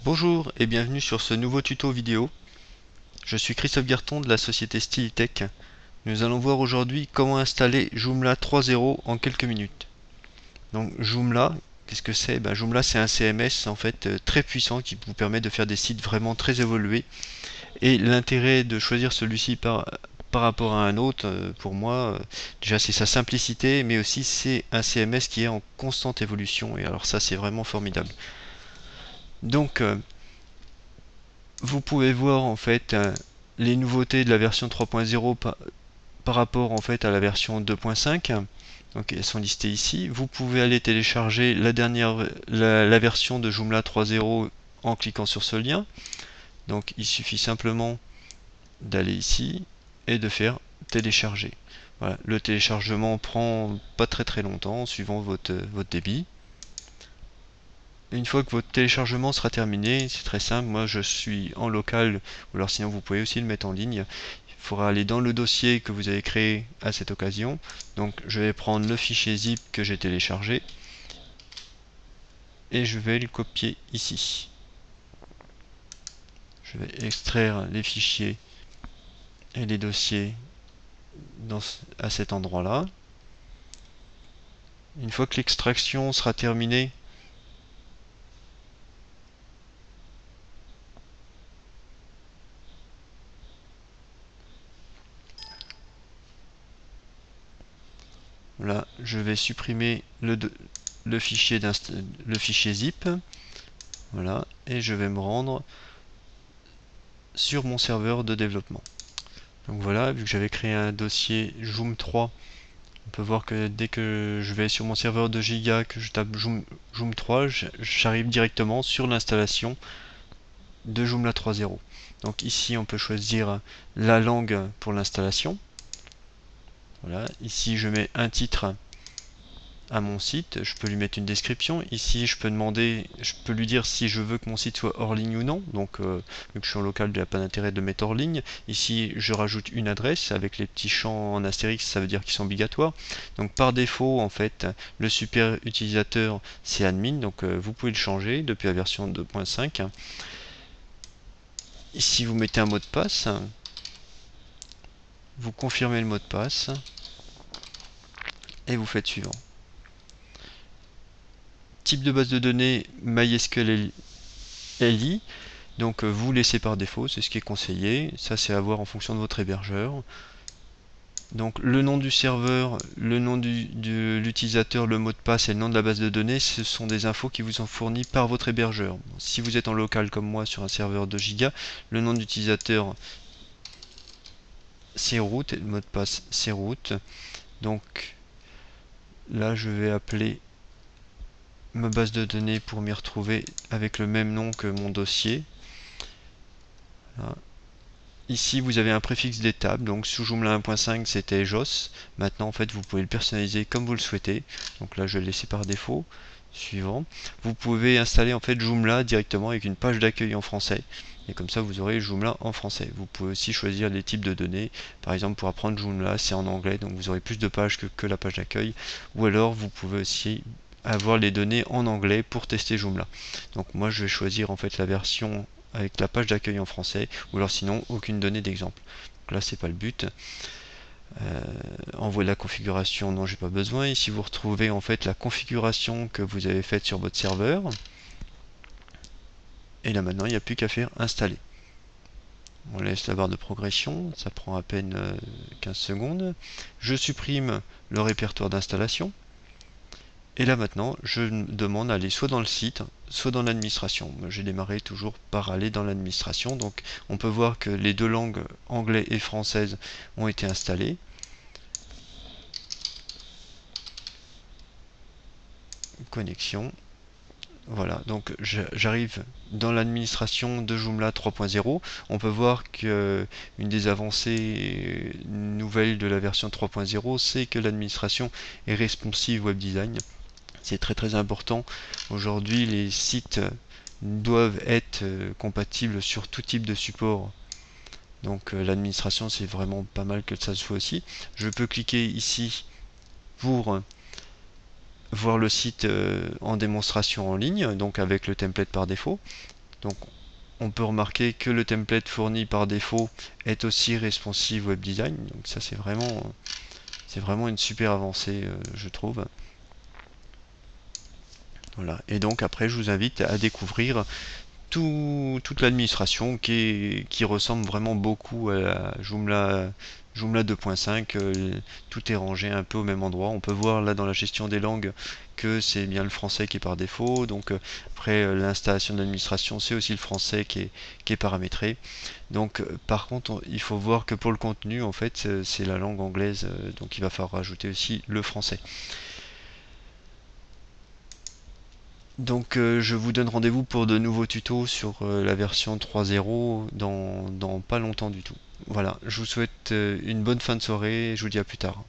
Bonjour et bienvenue sur ce nouveau tuto vidéo. Je suis Christophe Garton de la société Stylitech. Nous allons voir aujourd'hui comment installer Joomla 3.0 en quelques minutes. Donc Joomla, qu'est-ce que c'est? Joomla c'est un CMS en fait très puissant qui vous permet de faire des sites vraiment très évolués. Et l'intérêt de choisir celui-ci par rapport à un autre, pour moi, déjà c'est sa simplicité, mais aussi c'est un CMS qui est en constante évolution. Et alors ça c'est vraiment formidable. Donc vous pouvez voir en fait les nouveautés de la version 3.0 par rapport en fait à la version 2.5. Donc elles sont listées ici. Vous pouvez aller télécharger la version de Joomla 3.0 en cliquant sur ce lien. Donc il suffit simplement d'aller ici et de faire télécharger. Voilà, le téléchargement prend pas très longtemps suivant votre débit. Une fois que votre téléchargement sera terminé, c'est très simple, moi je suis en local, ou alors sinon vous pouvez aussi le mettre en ligne. Il faudra aller dans le dossier que vous avez créé à cette occasion. Donc je vais prendre le fichier zip que j'ai téléchargé et je vais le copier ici. Je vais extraire les fichiers et les dossiers à cet endroit-là. Une fois que l'extraction sera terminée, là, je vais supprimer le fichier zip. Voilà, et je vais me rendre sur mon serveur de développement. Donc voilà, vu que j'avais créé un dossier Joom 3, on peut voir que dès que je vais sur mon serveur de Giga, que je tape Joom 3, j'arrive directement sur l'installation de Joomla 3.0. Donc ici, on peut choisir la langue pour l'installation. Voilà, ici je mets un titre à mon site, je peux lui mettre une description. Ici, je peux lui dire si je veux que mon site soit hors ligne ou non. Donc, vu que je suis en local, il n'y a pas d'intérêt de mettre hors ligne. Ici, je rajoute une adresse avec les petits champs en astérix, ça veut dire qu'ils sont obligatoires. Donc, par défaut, en fait, le super utilisateur, c'est admin. Donc, vous pouvez le changer depuis la version 2.5. Ici, vous mettez un mot de passe. Vous confirmez le mot de passe. Et vous faites suivant. Type de base de données MySQL LI. Donc vous laissez par défaut, c'est ce qui est conseillé. Ça c'est à voir en fonction de votre hébergeur. Donc le nom du serveur, le nom de l'utilisateur, le mot de passe et le nom de la base de données, ce sont des infos qui vous sont fournies par votre hébergeur. Si vous êtes en local comme moi sur un serveur de giga, le nom d'utilisateur c'est root et le mot de passe c'est root. Donc là je vais appeler ma base de données pour m'y retrouver avec le même nom que mon dossier. Voilà. Ici, vous avez un préfixe des tables. Donc, sous Joomla 1.5, c'était JOS. Maintenant, en fait, vous pouvez le personnaliser comme vous le souhaitez. Donc là, je vais le laisser par défaut. Suivant. Vous pouvez installer en fait Joomla directement avec une page d'accueil en français. Et comme ça, vous aurez Joomla en français. Vous pouvez aussi choisir les types de données. Par exemple, pour apprendre Joomla, c'est en anglais. Donc, vous aurez plus de pages que la page d'accueil. Ou alors, vous pouvez aussi avoir les données en anglais pour tester Joomla. Donc, moi, je vais choisir en fait la version avec la page d'accueil en français, ou alors sinon aucune donnée d'exemple. Donc là c'est pas le but. Envoyer la configuration, non j'ai pas besoin. Ici vous retrouvez en fait la configuration que vous avez faite sur votre serveur. Et là maintenant il n'y a plus qu'à faire installer. On laisse la barre de progression, ça prend à peine 15 secondes. Je supprime le répertoire d'installation. Et là maintenant, je demande d'aller soit dans le site, soit dans l'administration. J'ai démarré toujours par aller dans l'administration. Donc on peut voir que les deux langues, anglais et française, ont été installées. Connexion. Voilà, donc j'arrive dans l'administration de Joomla 3.0. On peut voir que une des avancées nouvelles de la version 3.0, c'est que l'administration est responsive web design. C'est très important. Aujourd'hui, les sites doivent être compatibles sur tout type de support. Donc l'administration, c'est vraiment pas mal que ça soit aussi. Je peux cliquer ici pour voir le site en démonstration en ligne, donc avec le template par défaut. Donc on peut remarquer que le template fourni par défaut est aussi responsive web design. Donc ça c'est vraiment une super avancée, je trouve. Voilà. Et donc après je vous invite à découvrir toute l'administration qui ressemble vraiment beaucoup à la Joomla 2.5. Tout est rangé un peu au même endroit. On peut voir là dans la gestion des langues que c'est bien le français qui est par défaut. Donc après l'installation de l'administration, c'est aussi le français qui est paramétré. Donc par contre, il faut voir que pour le contenu, en fait, c'est la langue anglaise. Donc il va falloir rajouter aussi le français. Donc je vous donne rendez-vous pour de nouveaux tutos sur la version 3.0 dans pas longtemps du tout. Voilà, je vous souhaite une bonne fin de soirée et je vous dis à plus tard.